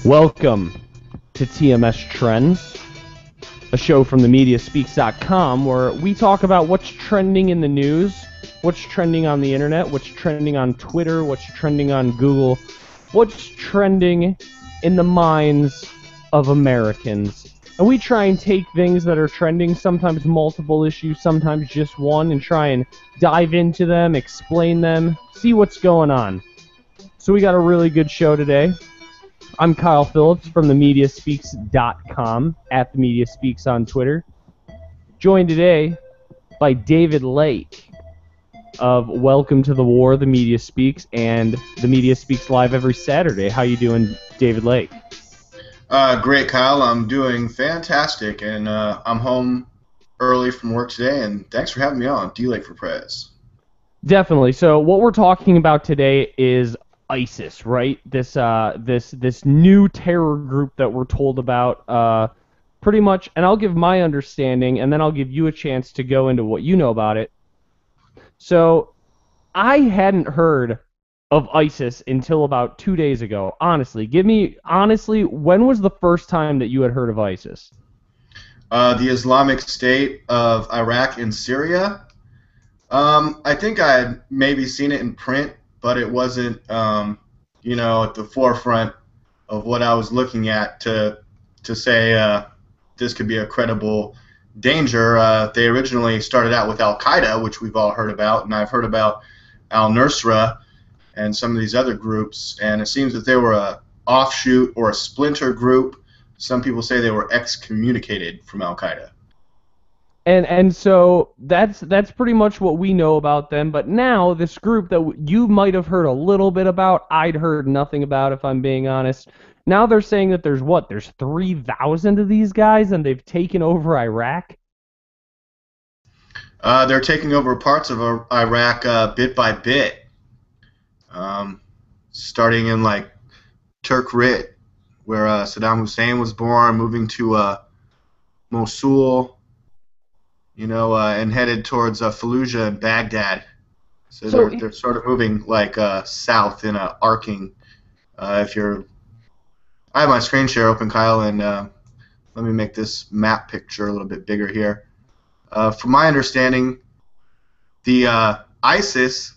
Welcome to TMS Trends, a show from themediaspeaks.com where we talk about what's trending in the news, what's trending on the internet, what's trending on Twitter, what's trending on Google, what's trending in the minds of Americans. And we try and take things that are trending, sometimes multiple issues, sometimes just one, and try and dive into them, explain them, see what's going on. So we got a really good show today. I'm Kyle Phillips from themediaspeaks.com, at themediaspeaks on Twitter. Joined today by David Lake of Welcome to the War, The Media Speaks, and The Media Speaks live every Saturday. How you doing, David Lake? Great, Kyle. I'm doing fantastic, and I'm home early from work today, and thanks for having me on. D-Lake for Prez. Definitely. So what we're talking about today is ISIS, right? This new terror group that we're told about, pretty much, and I'll give my understanding, and then I'll give you a chance to go into what you know about it. So, I hadn't heard of ISIS until about 2 days ago. Honestly, when was the first time that you had heard of ISIS? The Islamic State of Iraq and Syria. I think I had maybe seen it in print, but it wasn't, at the forefront of what I was looking at to say this could be a credible danger. They originally started out with al-Qaeda, which we've all heard about, and I've heard about al-Nusra and some of these other groups, and it seems that they were an offshoot or a splinter group. Some people say they were excommunicated from al-Qaeda. And so that's pretty much what we know about them. But now this group that you might have heard a little bit about, I'd heard nothing about, if I'm being honest. Now they're saying that there's 3,000 of these guys, and they've taken over Iraq. They're taking over parts of Iraq bit by bit, starting in like Tikrit, where Saddam Hussein was born, moving to Mosul. And headed towards Fallujah and Baghdad. So they're sort of moving like south in a arcing. I have my screen share open, Kyle, and let me make this map picture a little bit bigger here. From my understanding, the ISIS,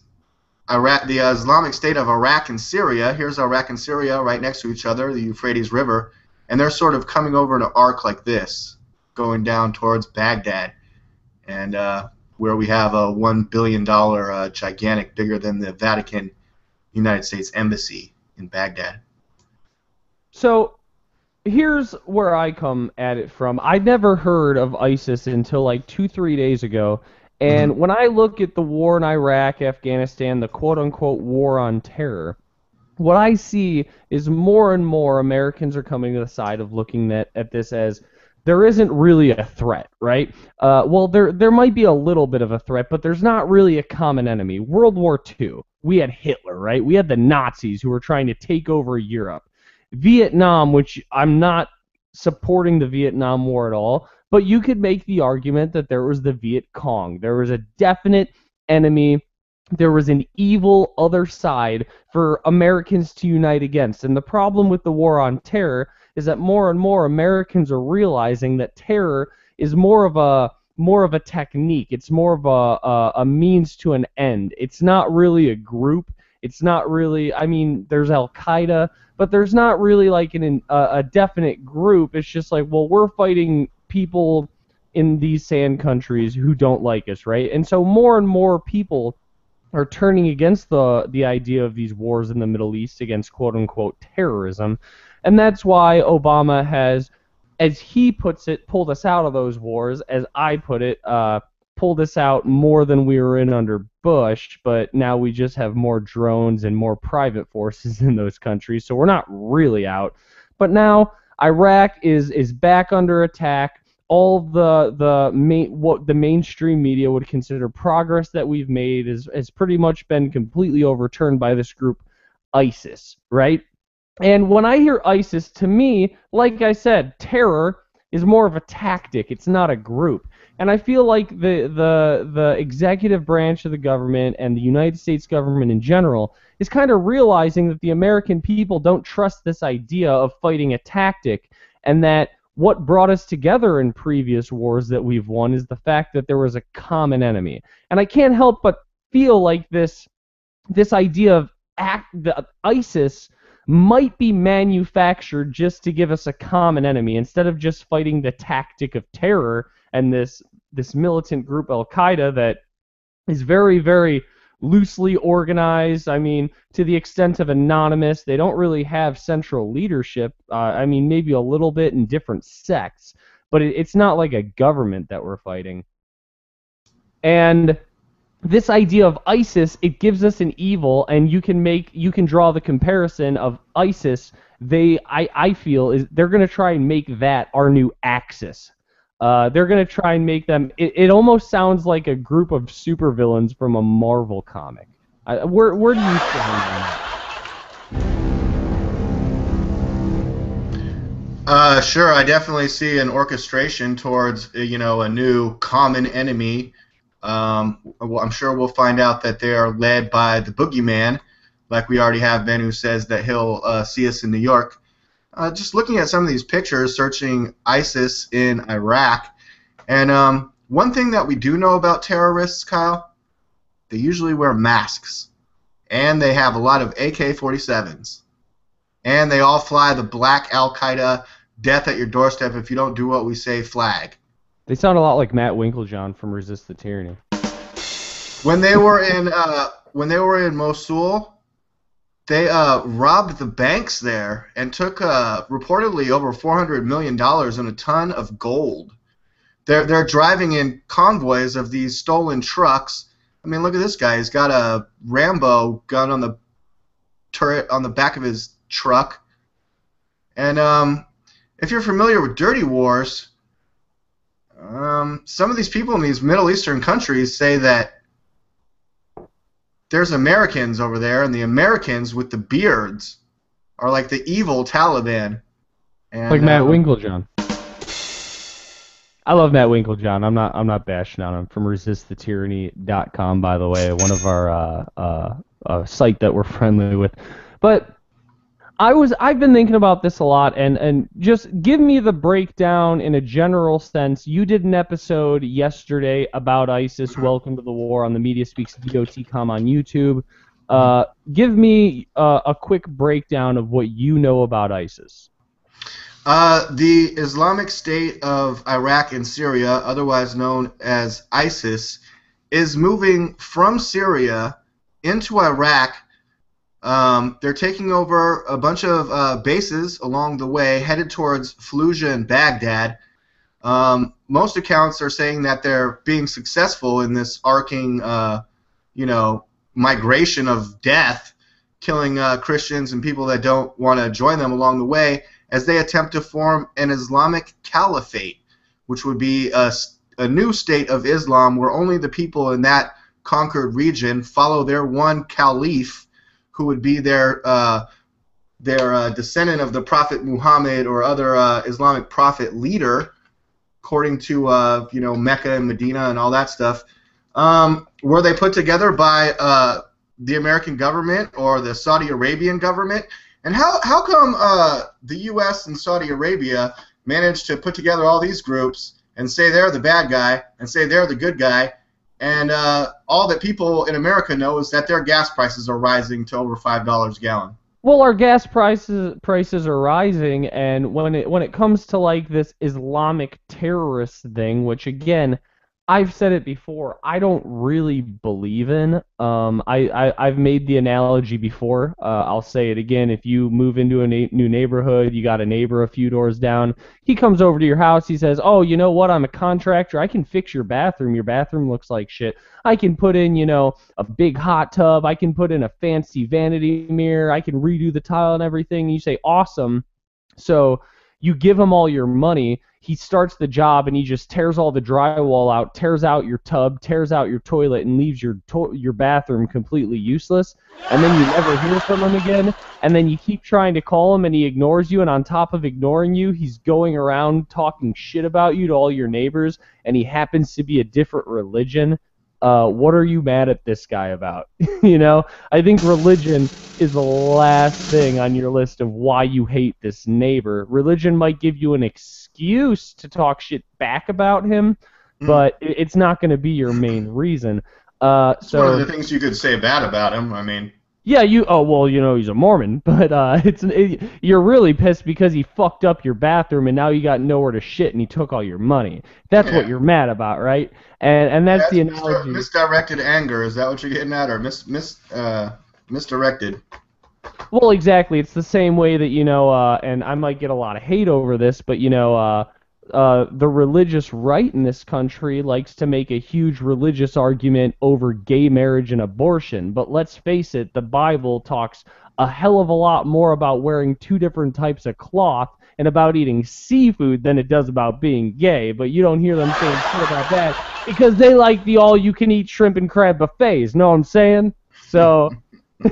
the Islamic State of Iraq and Syria. Here's Iraq and Syria right next to each other, the Euphrates River, and they're sort of coming over in an arc like this, going down towards Baghdad. And where we have a $1 billion gigantic, bigger than the Vatican, United States Embassy in Baghdad. So here's where I come at it from. I never heard of ISIS until like 2-3 days ago. And when I look at the war in Iraq, Afghanistan, the quote-unquote war on terror, what I see is more and more Americans are coming to the side of looking at this as there isn't really a threat, right? Well, there might be a little bit of a threat, but there's not really a common enemy. World War II, we had Hitler, right? We had the Nazis who were trying to take over Europe. Vietnam, which I'm not supporting the Vietnam War at all, but you could make the argument that there was the Viet Cong. There was a definite enemy. There was an evil other side for Americans to unite against. And the problem with the war on terror is that more and more Americans are realizing that terror is more of a technique. It's more of a means to an end. It's not really a group. It's not really, there's Al-Qaeda, but there's not really like a definite group. It's just like, well, we're fighting people in these sand countries who don't like us, right? And so more and more people are turning against the idea of these wars in the Middle East against quote-unquote terrorism. And that's why Obama has, as he puts it, pulled us out of those wars. As I put it, pulled us out more than we were in under Bush, but now we just have more drones and more private forces in those countries, so we're not really out. But now Iraq is back under attack. All what the mainstream media would consider progress that we've made has pretty much been completely overturned by this group, ISIS, right? And when I hear ISIS, to me, like I said, terror is more of a tactic. It's not a group. And I feel like the executive branch of the government and the United States government in general is kind of realizing that the American people don't trust this idea of fighting a tactic, and that what brought us together in previous wars that we've won is the fact that there was a common enemy. And I can't help but feel like this idea of the ISIS might be manufactured just to give us a common enemy instead of just fighting the tactic of terror and this militant group Al-Qaeda that is very, very loosely organized. I mean, to the extent of anonymous. They don't really have central leadership. I mean, maybe a little bit in different sects, but it's not like a government that we're fighting. And this idea of ISIS, it gives us an evil, and you can draw the comparison of ISIS. I feel is they're going to try and make that our new Axis. They're going to try and make them. It almost sounds like a group of supervillains from a Marvel comic. Where do you stand on that? Sure, I definitely see an orchestration towards a new common enemy. Well, I'm sure we'll find out that they are led by the boogeyman, like we already have Ben, who says that he'll see us in New York. Just looking at some of these pictures, searching ISIS in Iraq, and one thing that we do know about terrorists, Kyle, they usually wear masks, and they have a lot of AK-47s, and they all fly the black Al-Qaeda death at your doorstep if you don't do what we say flag. They sound a lot like Matt Winklejohn from Resist the Tyranny. When they were in Mosul, they robbed the banks there and took reportedly over $400 million and a ton of gold. They're driving in convoys of these stolen trucks. I mean, look at this guy. He's got a Rambo gun on the turret on the back of his truck. And if you're familiar with Dirty Wars, some of these people in these Middle Eastern countries say that there's Americans over there, and the Americans with the beards are like the evil Taliban. And, like Matt Winklejohn. I love Matt Winklejohn. I'm not bashing on him. From resistthetyranny.com, by the way, one of our site that we're friendly with. But I've been thinking about this a lot, and just give me the breakdown in a general sense. You did an episode yesterday about ISIS, Welcome to the War, on the Media Speaks DOT.com on YouTube. Give me a quick breakdown of what you know about ISIS. The Islamic State of Iraq and Syria, otherwise known as ISIS, is moving from Syria into Iraq. They're taking over a bunch of bases along the way, headed towards Fallujah and Baghdad. Most accounts are saying that they're being successful in this arcing, migration of death, killing Christians and people that don't want to join them along the way, as they attempt to form an Islamic caliphate, which would be a new state of Islam where only the people in that conquered region follow their one caliph, who would be their descendant of the Prophet Muhammad or other Islamic prophet leader, according to Mecca and Medina and all that stuff. Were they put together by the American government or the Saudi Arabian government? And how come the U.S. and Saudi Arabia managed to put together all these groups and say they're the bad guy and say they're the good guy? And all that people in America know is that their gas prices are rising to over $5 a gallon. Well, our gas prices are rising, and when it comes to like this Islamic terrorist thing, which again, I've said it before, I don't really believe in. I've made the analogy before. I'll say it again. If you move into a new neighborhood, you got a neighbor a few doors down. He comes over to your house. He says, "Oh, you know what? I'm a contractor. I can fix your bathroom. Your bathroom looks like shit. I can put in, a big hot tub. I can put in a fancy vanity mirror. I can redo the tile and everything." And you say, "Awesome." So You give him all your money, he starts the job and he just tears all the drywall out, tears out your tub, tears out your toilet, and leaves your bathroom completely useless. And then you never hear from him again. And then you keep trying to call him and he ignores you. And on top of ignoring you, he's going around talking shit about you to all your neighbors. And he happens to be a different religion. What are you mad at this guy about? You know, I think religion is the last thing on your list of why you hate this neighbor. Religion might give you an excuse to talk shit back about him, but it's not going to be your main reason. It's one of the things you could say bad about him. I mean, yeah, well, you know, he's a Mormon, but you're really pissed because he fucked up your bathroom and now you got nowhere to shit and he took all your money. That's what you're mad about, right? And that's the analogy. Misdirected anger, is that what you're getting at, or misdirected? Well, exactly. It's the same way that, you know, and I might get a lot of hate over this, but, you know, the religious right in this country likes to make a huge religious argument over gay marriage and abortion. But let's face it, the Bible talks a hell of a lot more about wearing two different types of cloth and about eating seafood than it does about being gay. But you don't hear them saying shit about that because they like the all-you-can-eat shrimp and crab buffets. Know what I'm saying? So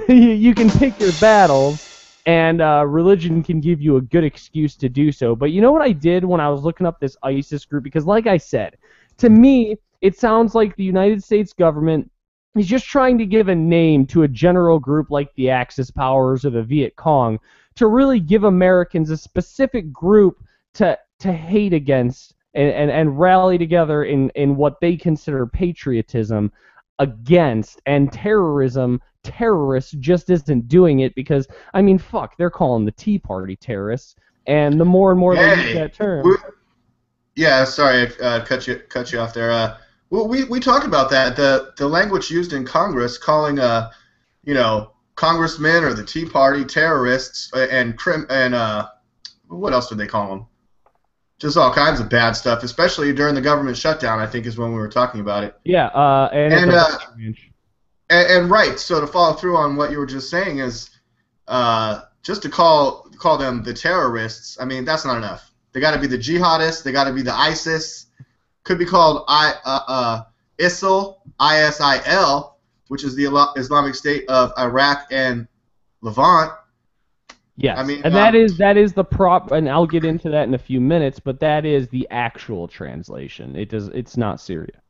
you can pick your battles. And religion can give you a good excuse to do so. But you know what I did when I was looking up this ISIS group? Because like I said, to me, it sounds like the United States government is just trying to give a name to a general group like the Axis powers or the Viet Cong to really give Americans a specific group to hate against and rally together in what they consider patriotism against, and terrorists just isn't doing it because, I mean, fuck, they're calling the Tea Party terrorists, and the more and more they use that term. Yeah, sorry, I cut you off there. Well, we talked about that. The language used in Congress, calling you know, congressmen or the Tea Party terrorists and what else did they call them? Just all kinds of bad stuff, especially during the government shutdown, I think is when we were talking about it. Yeah, and right, so to follow through on what you were just saying is just to call them the terrorists, I mean, that's not enough. They got to be the jihadists, they got to be the ISIS, could be called ISIL, ISIL, which is the Islamic State of Iraq and Levant. Yes, I mean, and that is the prop, and I'll get into that in a few minutes. But that is the actual translation. It's not Syria.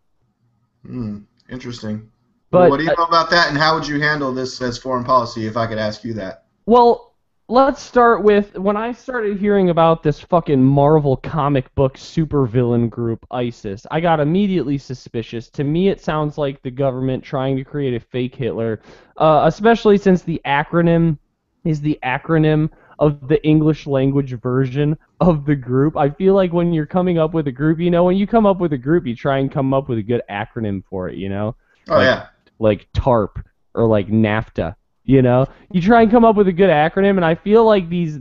Interesting. But well, what do you know about that, and how would you handle this as foreign policy, if I could ask you that? Well, let's start with when I started hearing about this fucking Marvel comic book supervillain group ISIS. I got immediately suspicious. To me, it sounds like the government trying to create a fake Hitler, especially since the acronym is the acronym of the English language version of the group. I feel like when you're coming up with a group, you know, when you come up with a group, you try and come up with a good acronym for it, you know? Oh, yeah. Like TARP or like NAFTA, you know? You try and come up with a good acronym, and I feel like these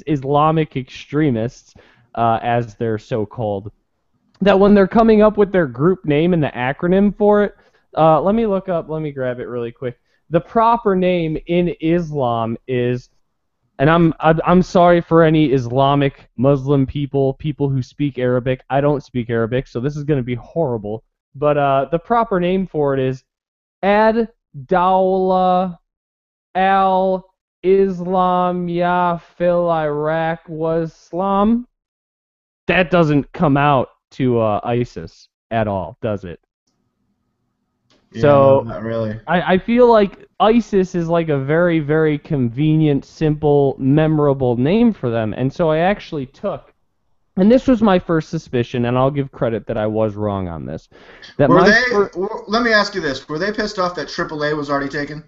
Islamic extremists, as they're so called, that when they're coming up with their group name and the acronym for it, let me grab it really quick. The proper name in Islam is, and I'm sorry for any Islamic Muslim people who speak Arabic. I don't speak Arabic, so this is going to be horrible. But the proper name for it is ʿad-dawla al-islāmiyya fil Iraq waš-šām. That doesn't come out to ISIS at all, does it? Yeah, so not really. I feel like ISIS is like a very, very convenient, simple, memorable name for them. And so I actually took, and this was my first suspicion, and I'll give credit that I was wrong on this. That let me ask you this. Were they pissed off that AAA was already taken?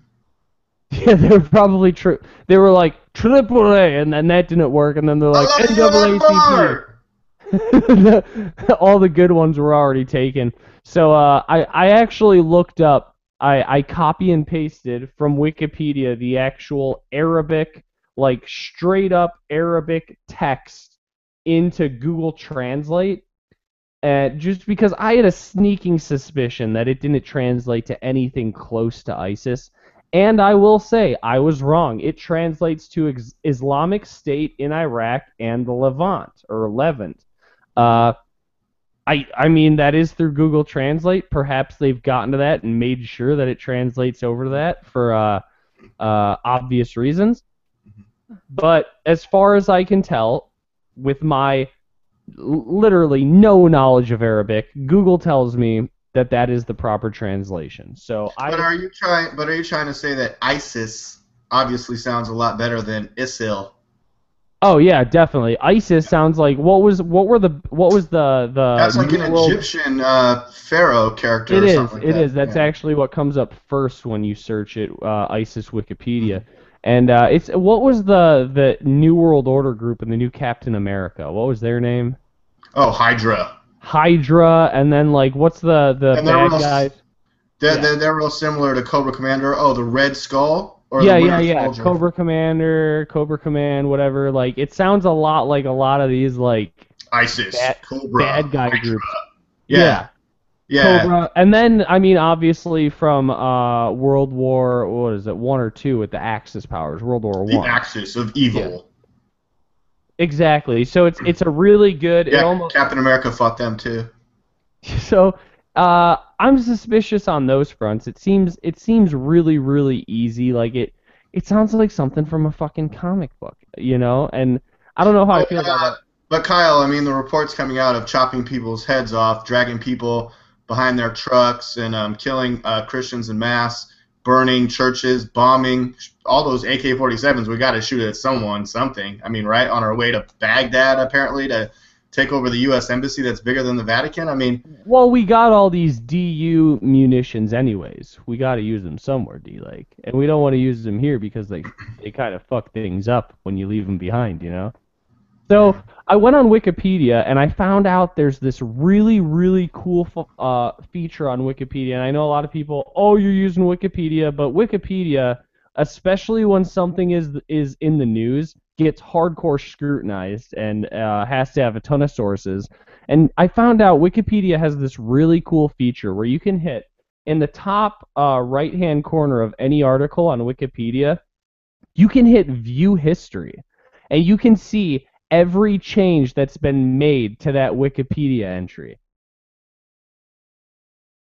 Yeah, they were probably true. They were like, AAA, and then that didn't work, and then they're like, NAACP. All the good ones were already taken. So I actually looked up, I copy and pasted from Wikipedia the actual Arabic, like straight up Arabic text into Google Translate, just because I had a sneaking suspicion that it didn't translate to anything close to ISIS. And I will say, I was wrong. It translates to Islamic State in Iraq and the Levant, or Levant. I mean, that is through Google Translate. Perhaps they've gotten to that and made sure that it translates over to that for obvious reasons. But as far as I can tell, with my literally no knowledge of Arabic, Google tells me that that is the proper translation. So But are you trying to say that ISIS obviously sounds a lot better than ISIL? Oh yeah, definitely. ISIS sounds like what was the That's like an Egyptian pharaoh character. It or is. something like It that. is. That's Yeah. actually what comes up first when you search it, ISIS Wikipedia. And it's what was the New World Order group and the new Captain America? What was their name? Oh, Hydra. Hydra, and then like what's the And they're bad real, guys? they're real similar to Cobra Commander. Oh, the Red Skull or Yeah, the yeah, Winter yeah. Soldier. Cobra Commander, Cobra Command, whatever. Like it sounds a lot like a lot of these like ISIS, Cobra, bad guy Hydra. groups. Yeah. Cobra, and then I mean obviously from World War, what is it, 1 or 2 with the Axis powers, World War The 1. Axis of evil. Yeah. Exactly. So it's a really good. Yeah, It almost, Captain America fought them too. so I'm suspicious on those fronts. It seems really really easy. Like it sounds like something from a fucking comic book, you know. And I don't know how I feel about that. But Kyle, I mean, the reports coming out of chopping people's heads off, dragging people behind their trucks, and killing Christians en masse, burning churches, bombing, all those AK-47s. We got to shoot at someone, something. I mean, right on our way to Baghdad, apparently, to take over the U.S. embassy that's bigger than the Vatican. I mean, well, we got all these DU munitions anyways. We got to use them somewhere, D-like, and we don't want to use them here because they kind of fuck things up when you leave them behind, you know. So I went on Wikipedia and I found out there's this really, really cool feature on Wikipedia. And I know a lot of people, oh, you're using Wikipedia, but Wikipedia, especially when something is in the news, gets hardcore scrutinized and has to have a ton of sources. And I found out Wikipedia has this really cool feature where you can hit in the top right-hand corner of any article on Wikipedia, you can hit View History, and you can see every change that's been made to that Wikipedia entry.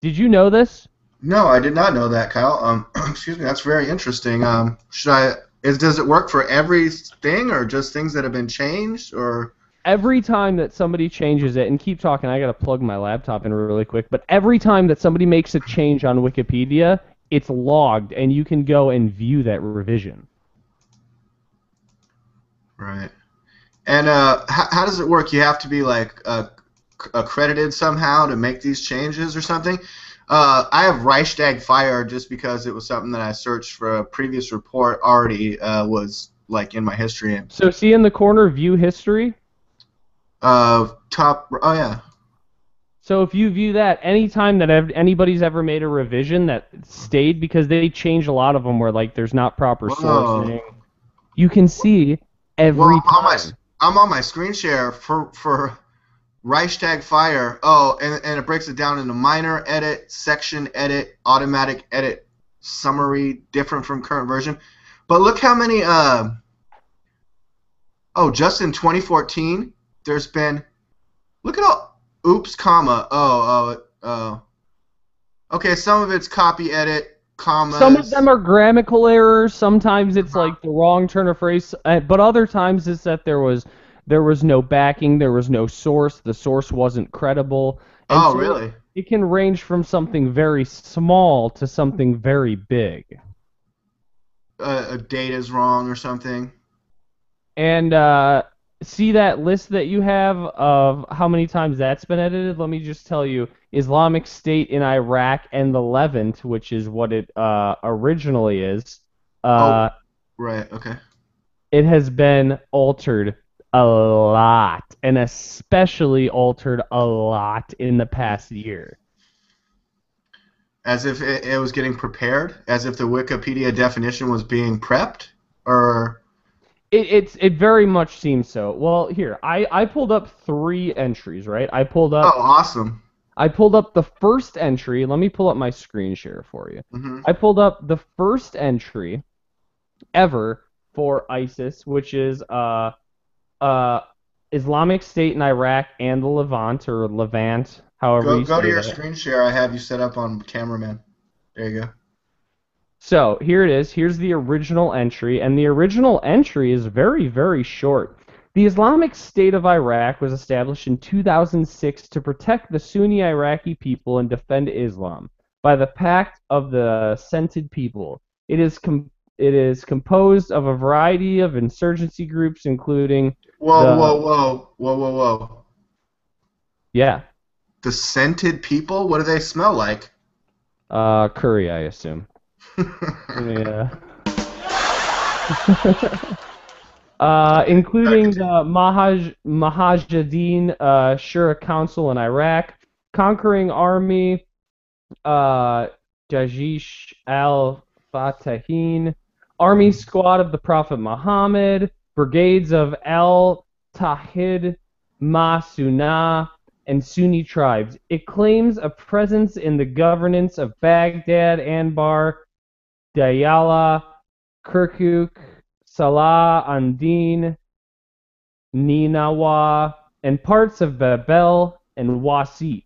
Did you know this? no, I did not know that, Kyle. Excuse me, that's very interesting. Does it work for everything, or just things that have been changed, or? Every time that somebody changes it, and keep talking, I gotta plug my laptop in really quick, but every time that somebody makes a change on Wikipedia, it's logged, and you can go and view that revision. Right. And how does it work? You have to be like accredited somehow to make these changes or something? I have Reichstag Fire just because it was something that I searched for a previous report already was like in my history. So see in the corner, View History? Oh yeah. So if you view that, anytime that anybody's ever made a revision that stayed, because they change a lot of them where like there's not proper sourcing, you can see every time. I'm on my screen share for Reichstag Fire. Oh, and it breaks it down into minor edit, section edit, automatic edit, summary, different from current version. But look how many. Just in 2014, there's been. Look at all. Oops, comma. Okay, some of it's copy edit, commas. Some of them are grammatical errors. Sometimes it's like the wrong turn of phrase, but other times it's that there was no backing, there was no source, the source wasn't credible. And so really? It can range from something very small to something very big. A date is wrong or something. And see that list that you have of how many times that's been edited? Let me just tell you, Islamic State in Iraq and the Levant, which is what it originally is. Right, okay. It has been altered a lot, and especially altered a lot in the past year. As if it was getting prepared? As if the Wikipedia definition was being prepped? Or... It very much seems so. Well, here, I pulled up 3 entries, right? I pulled up... Oh, awesome. I pulled up the first entry. Let me pull up my screen share for you. Mm-hmm. I pulled up the first entry ever for ISIS, which is Islamic State in Iraq and the Levant, or Levant, however you Go say to your that. screen share. I have you set up on cameraman. There you go. So here it is. Here's the original entry, and the original entry is very, very short. The Islamic State of Iraq was established in 2006 to protect the Sunni Iraqi people and defend Islam by the Pact of the Scented People. It is composed of a variety of insurgency groups, including Whoa. Yeah. The scented people? What do they smell like? Curry, I assume. Yeah. Including the Mujahideen Shura Council in Iraq, conquering army, Dāʿiš al-Fatiheen, army squad of the Prophet Muhammad, brigades of al-Tawhid, Sunnah, and Sunni tribes. It claims a presence in the governance of Baghdad, Anbar, Diyala, Kirkuk, Salah ad-Din, Ninawa, and parts of Babel and Wasit,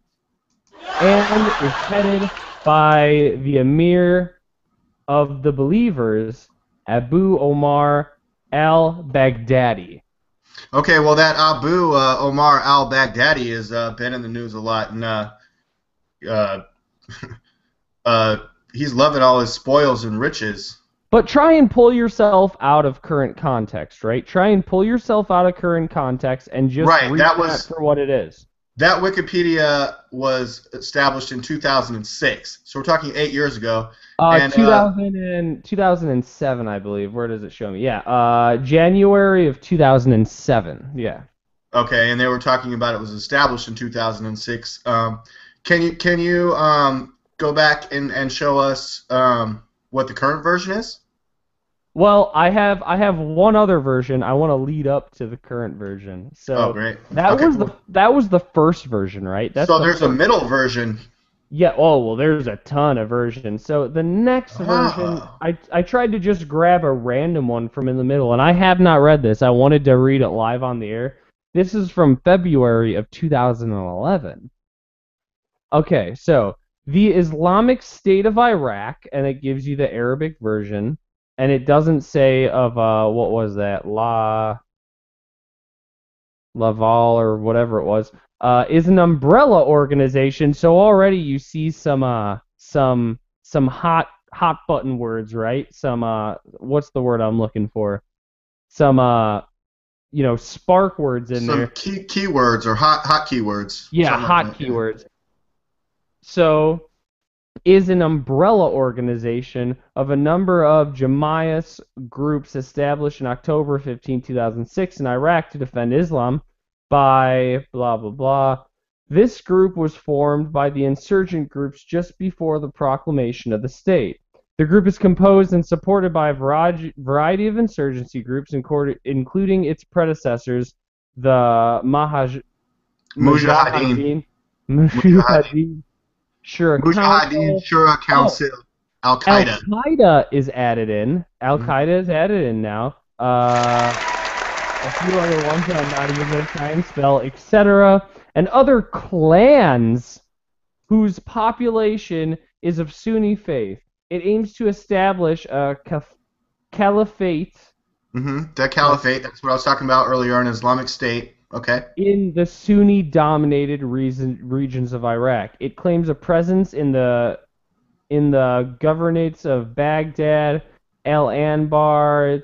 and is headed by the Emir of the Believers, Abu Omar al-Baghdadi. Okay, well, that Abu Omar al-Baghdadi has been in the news a lot, and he's loving all his spoils and riches. But try and pull yourself out of current context, right? Try and pull yourself out of current context and just read that for what it is. That Wikipedia was established in 2006, so we're talking 8 years ago. 2007, I believe. Where does it show me? Yeah, January of 2007. Yeah. Okay, and they were talking about it was established in 2006. Can you go back and show us what the current version is? Well, I have one other version. I want to lead up to the current version. So great. That was the first version, right? So there's a middle version. Yeah. Oh well, there's a ton of versions. So the next version, I tried to just grab a random one from in the middle, and I have not read this. I wanted to read it live on the air. This is from February of 2011. Okay, so the Islamic State of Iraq, and it gives you the Arabic version. And it doesn't say of what was that, Laval or whatever it was, is an umbrella organization. So already you see some hot button words, right? Some what's the word I'm looking for? Some spark words in there. Some keywords or hot keywords. Yeah, hot keywords. So is an umbrella organization of a number of Jamaat groups established in October 15, 2006 in Iraq to defend Islam by blah, blah, blah. This group was formed by the insurgent groups just before the proclamation of the state. The group is composed and supported by a variety of insurgency groups, including its predecessors, the Mujahideen Shura Council. Al-Qaeda. Al-Qaeda is added in. Al-Qaeda is added in now. A few other ones that I'm not even going to try and spell, etc. And other clans whose population is of Sunni faith. It aims to establish a caliphate. The caliphate, that's what I was talking about earlier, an Islamic State. Okay. In the Sunni-dominated regions of Iraq. It claims a presence in the governorates of Baghdad, Al-Anbar,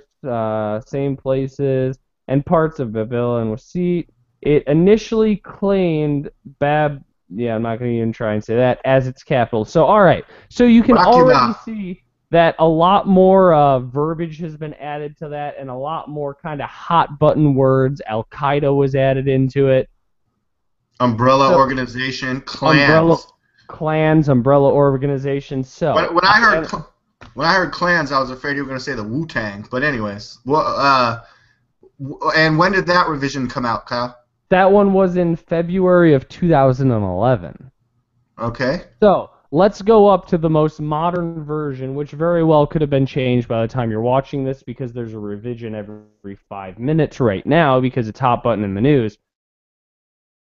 same places, and parts of Babel and Wasit. It initially claimed I'm not going to even try and say that, as its capital. So, all right. So you can already see that a lot more verbiage has been added to that, and a lot more kind of hot button words. Al-Qaeda was added into it. Umbrella organization, clans. Umbrella organization. So when I heard clans, I was afraid you were going to say the Wu-Tang. But anyways, and when did that revision come out, Kyle? That one was in February of 2011. Okay. So let's go up to the most modern version, which very well could have been changed by the time you're watching this because there's a revision every 5 minutes right now because it's hot button in the news.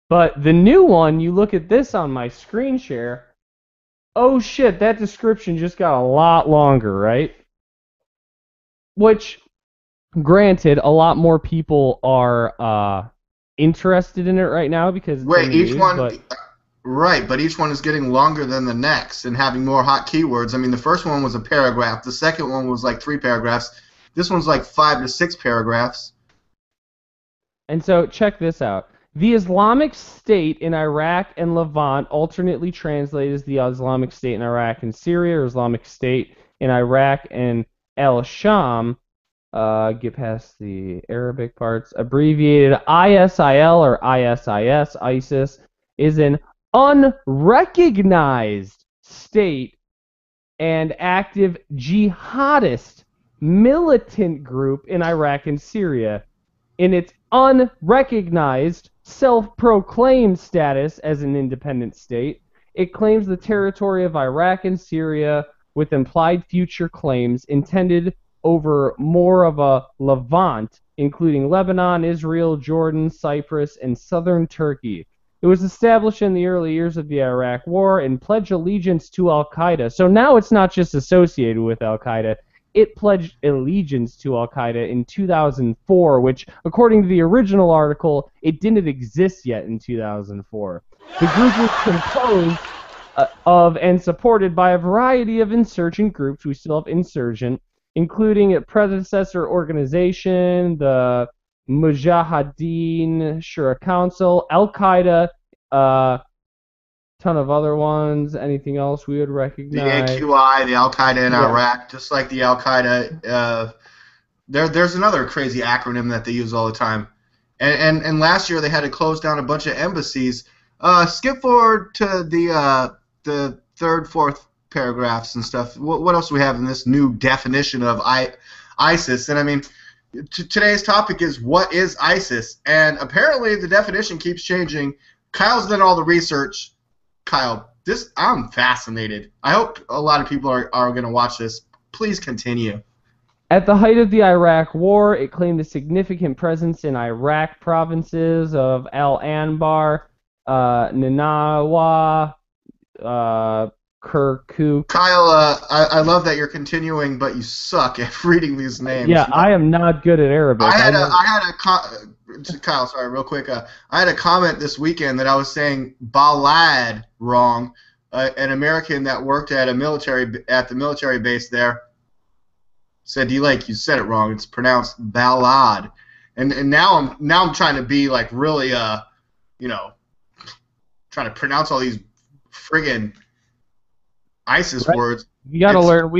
But the new one, you look at this on my screen share, oh shit, that description just got a lot longer, right? Which, granted, a lot more people are interested in it right now because it's in Wait, the each news, one, but right, but each one is getting longer than the next and having more hot keywords. I mean, the first one was a paragraph. The second one was like 3 paragraphs. This one's like 5 to 6 paragraphs. And so check this out. The Islamic State in Iraq and Levant, alternately translated as the Islamic State in Iraq and Syria, or Islamic State in Iraq and al-Sham, get past the Arabic parts, abbreviated ISIL or ISIS, ISIS, is an unrecognized state and active jihadist militant group in Iraq and Syria. In its unrecognized, self-proclaimed status as an independent state, it claims the territory of Iraq and Syria with implied future claims intended over more of a Levant, including Lebanon, Israel, Jordan, Cyprus, and southern Turkey. It was established in the early years of the Iraq War and pledged allegiance to Al-Qaeda. So now it's not just associated with Al-Qaeda. It pledged allegiance to Al-Qaeda in 2004, which, according to the original article, it didn't exist yet in 2004. The group was composed of and supported by a variety of insurgent groups. We still have insurgent, including a predecessor organization, the Mujahideen Shura Council, Al-Qaeda, ton of other ones. Anything else we would recognize? The AQI, the Al-Qaeda in Iraq, just like the Al-Qaeda. There's another crazy acronym that they use all the time. And last year they had to close down a bunch of embassies. Skip forward to the third, fourth paragraphs and stuff. What else do we have in this new definition of ISIS? And I mean, today's topic is what is ISIS? And apparently the definition keeps changing. Kyle's done all the research. Kyle, I'm fascinated. I hope a lot of people are going to watch this. Please continue. At the height of the Iraq War, it claimed a significant presence in Iraq provinces of Al-Anbar, Ninawa, Kirkuk. Kyle, I love that you're continuing, but you suck at reading these names. Yeah, I am not good at Arabic. Kyle, sorry, real quick. I had a comment this weekend that I was saying Balad wrong. An American that worked at the military base there said, you said it wrong. It's pronounced Balad. And now I'm trying to be like really trying to pronounce all these friggin' ISIS words. You gotta learn.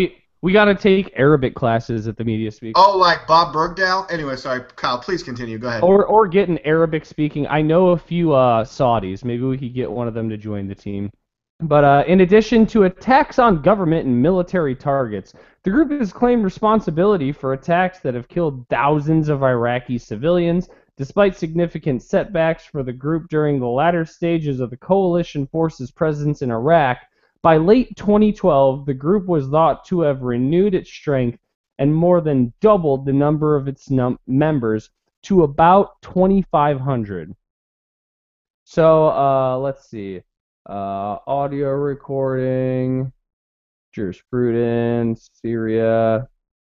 We gotta take Arabic classes at the Media Speak. Oh, like Bob Bergdahl? Anyway, sorry, Kyle, please continue. Go ahead. Or get an Arabic speaking. I know a few Saudis. Maybe we could get one of them to join the team. But in addition to attacks on government and military targets, the group has claimed responsibility for attacks that have killed thousands of Iraqi civilians, despite significant setbacks for the group during the latter stages of the coalition forces' presence in Iraq. By late 2012, the group was thought to have renewed its strength and more than doubled the number of its members to about 2,500. So, let's see. Audio recording, jurisprudence, Syria,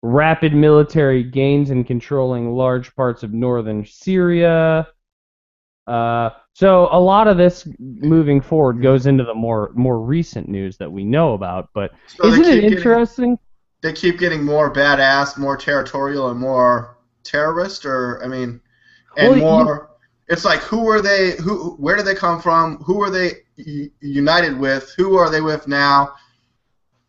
rapid military gains in controlling large parts of northern Syria. So a lot of this moving forward goes into the more recent news that we know about. But so isn't it interesting? They keep getting more badass, more territorial, and more terrorist, It's like, who are they? Where did they come from? Who are they united with? Who are they with now?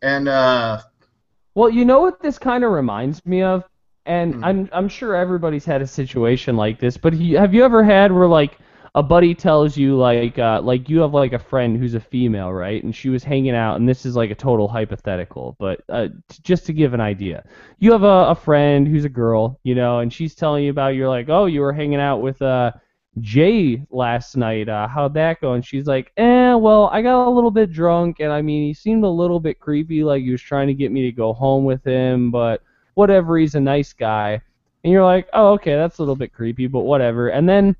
And well, you know what this kind of reminds me of, and I'm sure everybody's had a situation like this. But have you ever had where like a buddy tells you like you have like a friend who's a female, right? And she was hanging out, and this is like a total hypothetical, but just to give an idea, you have a friend who's a girl, and she's telling you about, you're like, oh, you were hanging out with Jay last night, how'd that go? And she's like, well, I got a little bit drunk, and I mean, he seemed a little bit creepy, like he was trying to get me to go home with him, but whatever, he's a nice guy. And you're like, oh, okay, that's a little bit creepy, but whatever. And then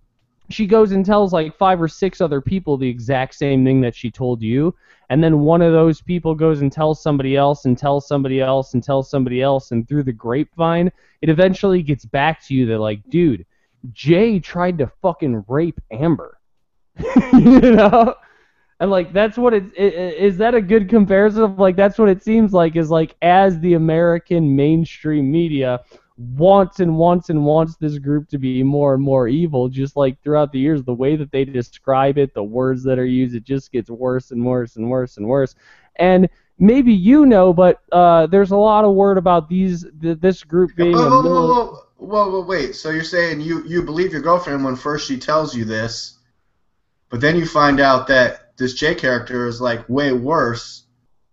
she goes and tells like 5 or 6 other people the exact same thing that she told you. And then one of those people goes and tells somebody else and tells somebody else and tells somebody else. And through the grapevine, it eventually gets back to you that, like, dude, Jay tried to fucking rape Amber. You know? And, like, that's what is that a good comparison of, like, that's what it seems like, is, like, as the American mainstream media wants and wants and wants this group to be more and more evil, just like throughout the years, the way that they describe it, the words that are used, it just gets worse and worse and worse and worse. And maybe you know, but there's a lot of word about this group being Whoa, wait. So you're saying you believe your girlfriend when first she tells you this, but then you find out that this J character is like way worse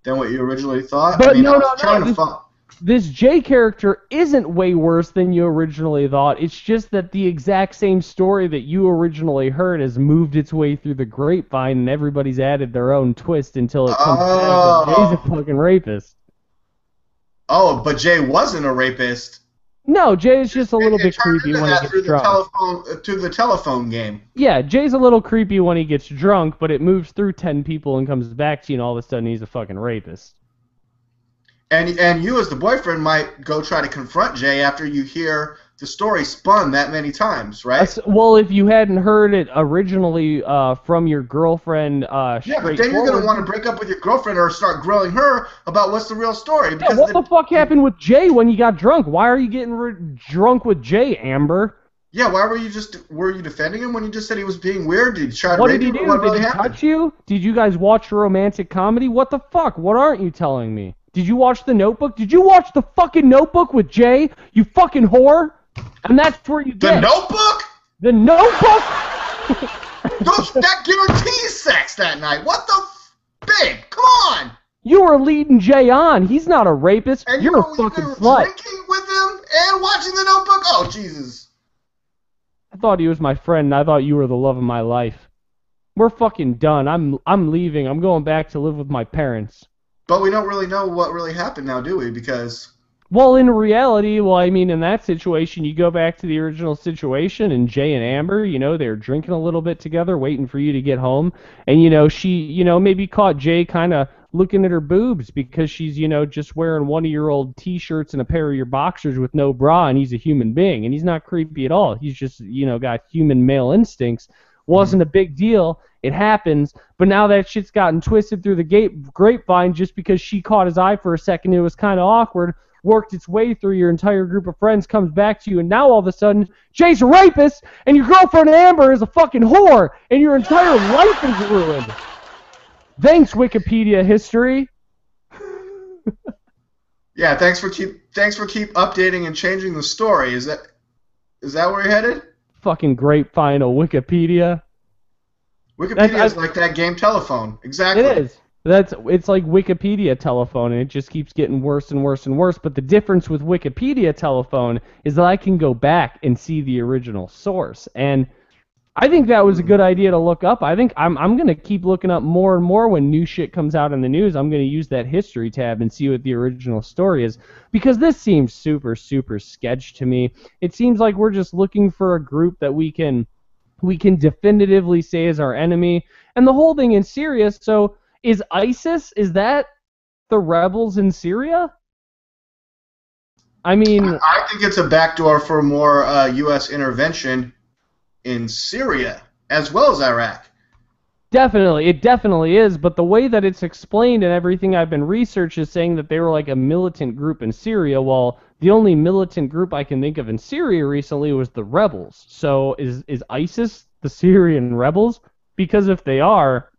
than what you originally thought? But I mean, no. This J character isn't way worse than you originally thought. It's just that the exact same story that you originally heard has moved its way through the grapevine, and everybody's added their own twist until it comes back that Jay's a fucking rapist. Oh, but Jay wasn't a rapist. No, Jay is just a little bit creepy when he gets drunk. Through the telephone game. Yeah, Jay's a little creepy when he gets drunk, but it moves through 10 people and comes back to you, and all of a sudden he's a fucking rapist. And you as the boyfriend might go try to confront Jay after you hear the story spun that many times, right? Well, if you hadn't heard it originally from your girlfriend, yeah, but then you're going to want to break up with your girlfriend or start grilling her about what's the real story. Because what the fuck happened with Jay when you got drunk? Why are you getting drunk with Jay, Amber? Yeah, why were you defending him when you just said he was being weird? Did he try to What rape did he you? do? What really did he happened? touch you? Did you guys watch a romantic comedy? What the fuck? What aren't you telling me? Did you watch The Notebook? Did you watch the fucking Notebook with Jay? You fucking whore! And that's where you get The Notebook? The Notebook? That guarantees sex that night. What the babe? Come on! You were leading Jay on. He's not a rapist. And You're a fucking slut. Drinking with him and watching The Notebook? Oh, Jesus. I thought he was my friend, and I thought you were the love of my life. We're fucking done. I'm leaving. I'm going back to live with my parents. But we don't really know what really happened now, do we? Because... Well, in reality, I mean, in that situation, you go back to the original situation, and Jay and Amber, they were drinking a little bit together, waiting for you to get home, and, she, maybe caught Jay kind of looking at her boobs because she's, just wearing one of your old T-shirts and a pair of your boxers with no bra, and he's a human being, and he's not creepy at all. He's just, got human male instincts. Wasn't a big deal. It happens, but now that shit's gotten twisted through the grapevine just because she caught his eye for a second. It was kind of awkward. Worked its way through your entire group of friends, comes back to you, and now all of a sudden, Jay's a rapist, and your girlfriend Amber is a fucking whore, and your entire life is ruined. Thanks, Wikipedia history. Yeah, thanks for keep updating and changing the story. Is that where you're headed? Fucking grapevine of Wikipedia. Wikipedia is like that game telephone. Exactly. It is. It's like Wikipedia telephone, and it just keeps getting worse and worse and worse. But the difference with Wikipedia telephone is that I can go back and see the original source. And I think that was a good idea to look up. I think I'm going to keep looking up more and more when new shit comes out in the news. I'm going to use that history tab and see what the original story is, because this seems super, super sketch to me. It seems like we're just looking for a group that we can definitively say is our enemy. And the whole thing in Syria, so is ISIS, is that the rebels in Syria? I mean... I think it's a backdoor for more U.S. intervention in Syria as well as Iraq. Definitely, it definitely is, but the way that it's explained and everything I've been researching is saying that they were like a militant group in Syria. Well, the only militant group I can think of in Syria recently was the rebels. So is ISIS the Syrian rebels? Because if they are,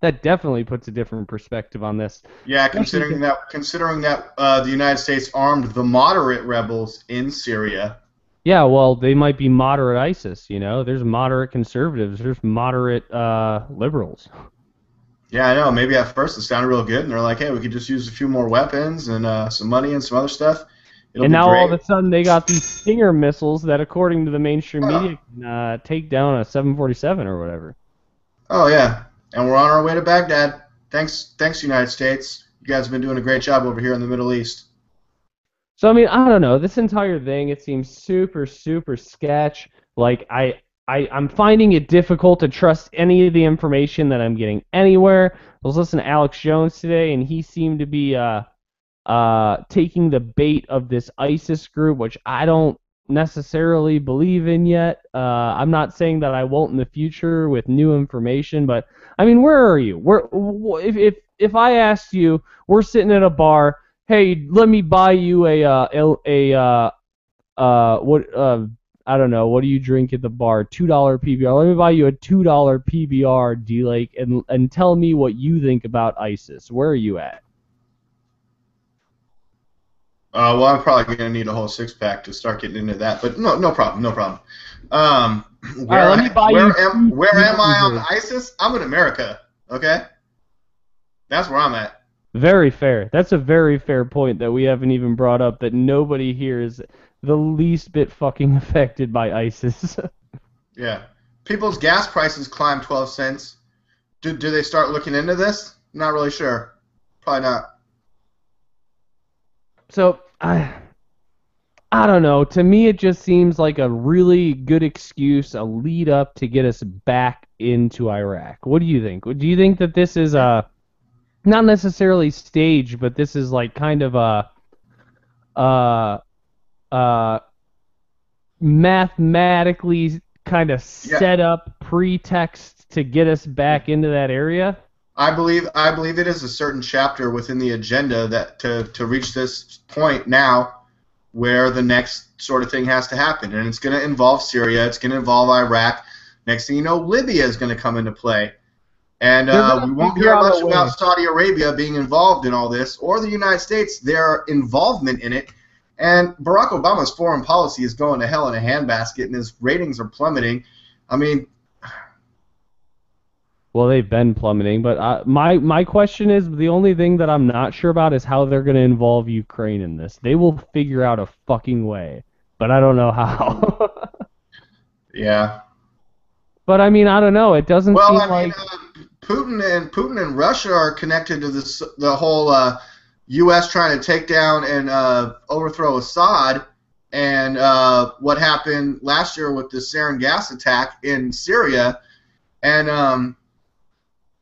that definitely puts a different perspective on this. Yeah, considering that the United States armed the moderate rebels in Syria. Yeah, well, they might be moderate ISIS, There's moderate conservatives. There's moderate liberals. Yeah, I know. Maybe at first it sounded real good, and they're like, hey, we could just use a few more weapons and some money and some other stuff. It'll And be now great. all of a sudden they got these Stinger missiles that, according to the mainstream media, can take down a 747 or whatever. Oh yeah, and we're on our way to Baghdad. Thanks, United States. You guys have been doing a great job over here in the Middle East. So I mean, I don't know. This entire thing, it seems super, super sketch. Like I'm finding it difficult to trust any of the information that I'm getting anywhere. I was listening to Alex Jones today, and he seemed to be taking the bait of this ISIS group, which I don't necessarily believe in yet. I'm not saying that I won't in the future with new information, but I mean, where are you? If I asked you, we're sitting at a bar, hey, let me buy you I don't know, what do you drink at the bar? $2 PBR. Let me buy you a $2 PBR, D-Lake, and tell me what you think about ISIS. Where are you at? Well, I'm probably going to need a whole six-pack to start getting into that, but no problem. Where let me buy you am I on ISIS? I'm in America, okay? That's where I'm at. Very fair. That's a very fair point that we haven't even brought up, that nobody here is the least bit fucking affected by ISIS. Yeah. People's gas prices climbed 12 cents. Do they start looking into this? Not really sure. Probably not. So, I don't know. To me, it just seems like a really good excuse, a lead up to get us back into Iraq. What do you think? Do you think that this is not necessarily staged, but this is like kind of a mathematically kind of set up pretext to get us back into that area? I believe it is a certain chapter within the agenda that to reach this point now where the next sort of thing has to happen, and it's going to involve Syria, it's going to involve Iraq. Next thing you know, Libya is going to come into play. And we won't hear much about Saudi Arabia being involved in all this, or the United States, their involvement in it. And Barack Obama's foreign policy is going to hell in a handbasket, and his ratings are plummeting. I mean... Well, they've been plummeting, but my question is, the only thing that I'm not sure about is how they're going to involve Ukraine in this. They will figure out a fucking way, but I don't know how. Yeah. But I mean, I don't know. It doesn't seem like... Putin and Russia are connected to the whole U.S. trying to take down and overthrow Assad, and what happened last year with the sarin gas attack in Syria, and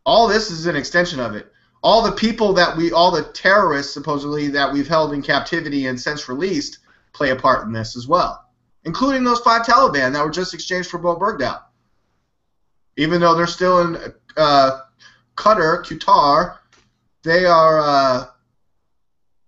all this is an extension of it. All the terrorists supposedly that we've held in captivity and since released play a part in this as well, including those 5 Taliban that were just exchanged for Bo Bergdahl. Even though they're still in Qatar, they are,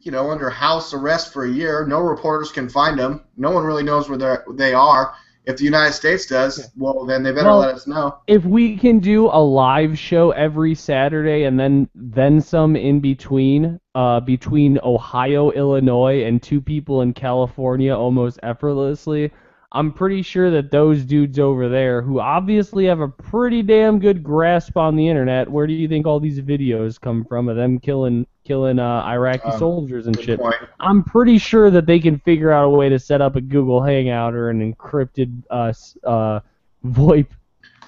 under house arrest for a year. No reporters can find them. No one really knows where they are. If the United States does, well, then they better let us know. If we can do a live show every Saturday and then some in between Ohio, Illinois, and 2 people in California almost effortlessly, I'm pretty sure that those dudes over there, who obviously have a pretty damn good grasp on the internet, where do you think all these videos come from of them killing Iraqi soldiers and shit? Point. I'm pretty sure that they can figure out a way to set up a Google Hangout or an encrypted VoIP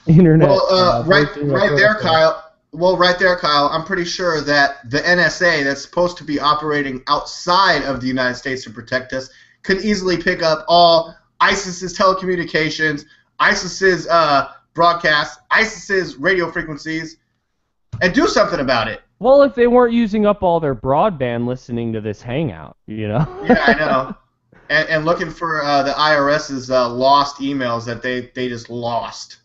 internet. Well, right there, Kyle. Well, right there, Kyle. I'm pretty sure that the NSA, that's supposed to be operating outside of the United States to protect us, could easily pick up all ISIS's telecommunications, ISIS's broadcasts, ISIS's radio frequencies, and do something about it. Well, if they weren't using up all their broadband listening to this hangout, Yeah, I know. And looking for the IRS's lost emails that they just lost.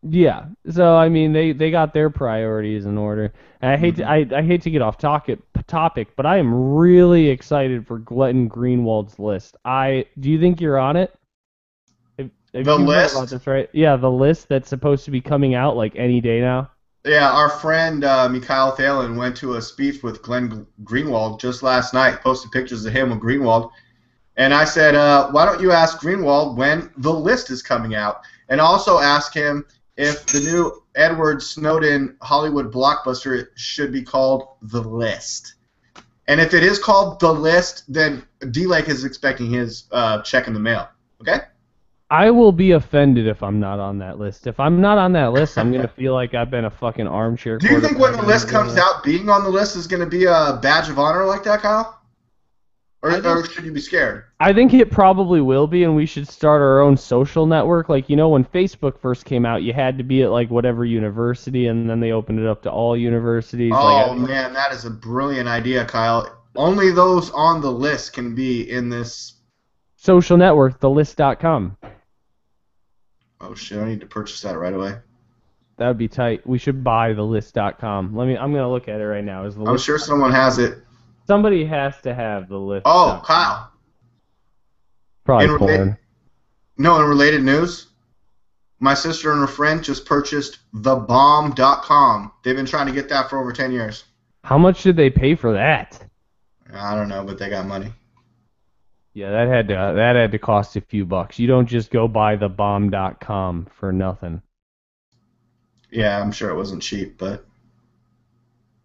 Yeah. So I mean, they got their priorities in order. And I hate to get off topic, but I am really excited for Glenn Greenwald's list. Do you think you're on it? Have the you list? Heard about this, right? Yeah, the list that's supposed to be coming out like any day now. Yeah, our friend Mikhail Thalen went to a speech with Glenn Greenwald just last night, posted pictures of him with Greenwald. And I said, why don't you ask Greenwald when the list is coming out? And also ask him if the new Edward Snowden Hollywood blockbuster should be called The List. And if it is called The List, then D-Lake is expecting his check in the mail. Okay? I will be offended if I'm not on that list. If I'm not on that list, I'm going to feel like I've been a fucking armchair. Do you think when the list comes out, being on the list is going to be a badge of honor like that, Kyle? Or should you be scared? I think it probably will be, and we should start our own social network. Like, you know, when Facebook first came out, you had to be at, like, whatever university, and then they opened it up to all universities. Oh, man, that is a brilliant idea, Kyle. Only those on the list can be in this social network, thelist.com. Oh, shit, I need to purchase that right away. That would be tight. We should buy thelist.com. I'm going to look at it right now. I'm sure someone has it. Somebody has to have the list. Oh, Kyle. Probably porn. No, in related news, my sister and her friend just purchased thebomb.com. They've been trying to get that for over 10 years. How much did they pay for that? I don't know, but they got money. Yeah, that had to cost a few bucks. You don't just go buy thebomb.com for nothing. Yeah, I'm sure it wasn't cheap, but...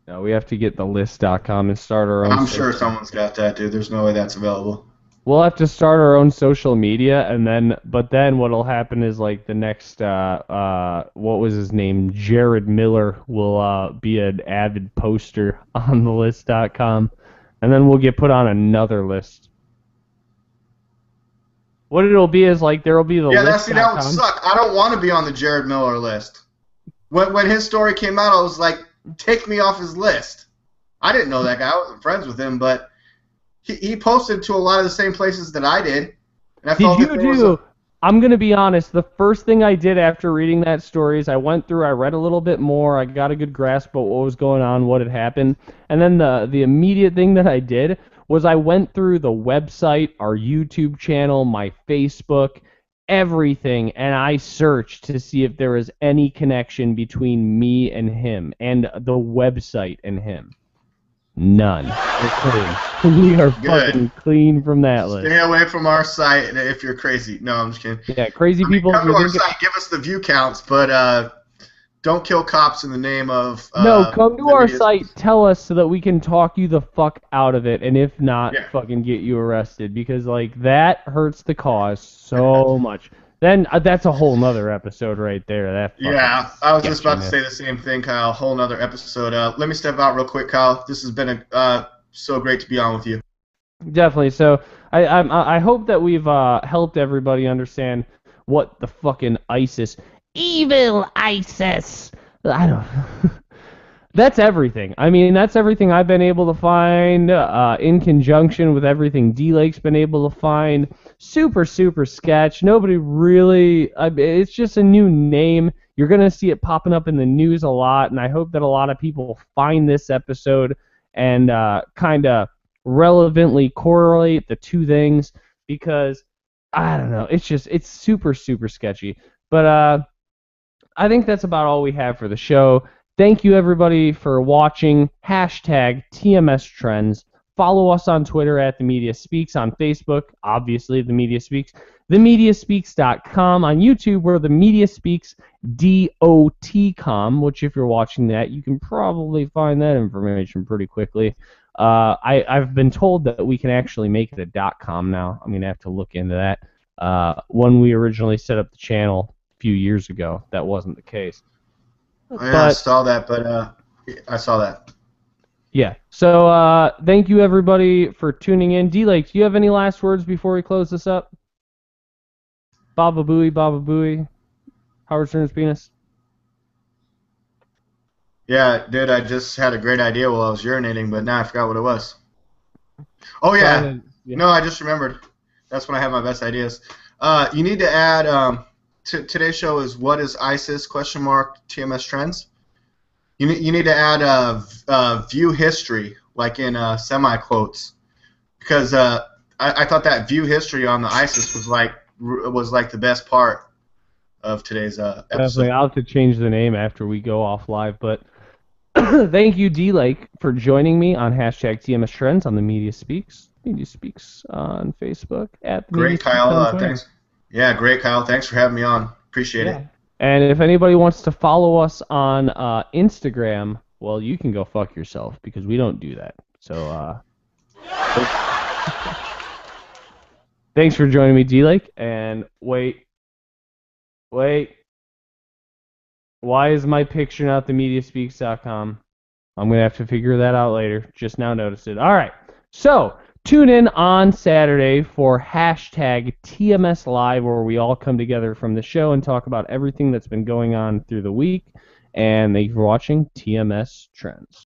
No, we have to get thelist.com and start our own... I'm sure someone's got that, dude. There's no way that's available. We'll have to start our own social media, but then what'll happen is, like, the next, what was his name? Jared Miller will be an avid poster on thelist.com, and then we'll get put on another list. What it'll be is, like, there'll be the list.com. Yeah, that would suck. I don't want to be on the Jared Miller list. When his story came out, I was like, take me off his list. I didn't know that guy. I wasn't friends with him, but he posted to a lot of the same places that I did. And I felt I'm going to be honest. The first thing I did after reading that story is I read a little bit more. I got a good grasp of what was going on, what had happened. And then the immediate thing that I did was I went through the website, our YouTube channel, my Facebook, everything, and I searched to see if there was any connection between me and him, and the website and him. None. We're clean. We are fucking clean from that list. Stay away from our site if you're crazy. No, I'm just kidding. Yeah, crazy people. Come to our site, give us the view counts, but don't kill cops in the name of... no, come to our site, tell us so that we can talk you the fuck out of it, and if not, fucking get you arrested, because, like, that hurts the cause so much. Then that's a whole nother episode right there. Yeah, I was just about to say the same thing, Kyle. Whole nother episode. Let me step out real quick, Kyle. This has been so great to be on with you. Definitely. So I hope that we've helped everybody understand what the fucking ISIS... Evil ISIS. I don't. That's everything. I mean, that's everything I've been able to find in conjunction with everything D-Lake's been able to find. Super, super sketch. Nobody really... it's just a new name. You're going to see it popping up in the news a lot, and I hope that a lot of people find this episode and kind of relevantly correlate the two things, because, I don't know, it's super, super sketchy. But, I think that's about all we have for the show. Thank you, everybody, for watching. Hashtag TMS Trends. Follow us on Twitter at The Media Speaks. On Facebook, obviously, The Media Speaks. TheMediaSpeaks.com. On YouTube, we're The Media Speaks .com, which if you're watching that, you can probably find that information pretty quickly. I've been told that we can actually make it a .com now. I'm going to have to look into that. When we originally set up the channel few years ago, that wasn't the case. I saw that, but I saw that. Yeah. So thank you, everybody, for tuning in. D-Lake, do you have any last words before we close this up? Baba Booey. Howard Stern's penis. Yeah, dude, I just had a great idea while I was urinating, but now I forgot what it was. Oh, yeah. No, I just remembered. That's when I have my best ideas. You need to add... today's show is What is ISIS? TMS Trends. You need to add view history, like in semi-quotes, because I thought that view history on the ISIS was like the best part of today's episode. Definitely, I'll have to change the name after we go off live, but thank you, D-Lake, for joining me on hashtag TMS Trends on The Media Speaks. Media Speaks on Facebook. Great, Kyle. Thanks. Yeah, great, Kyle. Thanks for having me on. Appreciate it. And if anybody wants to follow us on Instagram, well, you can go fuck yourself, because we don't do that. So Thanks for joining me, D-Lake. And wait. Why is my picture not the mediaspeaks.com? I'm going to have to figure that out later. Just now noticed it. All right. So, tune in on Saturday for hashtag TMS Live, where we all come together from the show and talk about everything that's been going on through the week. And thank you for watching TMS Trends.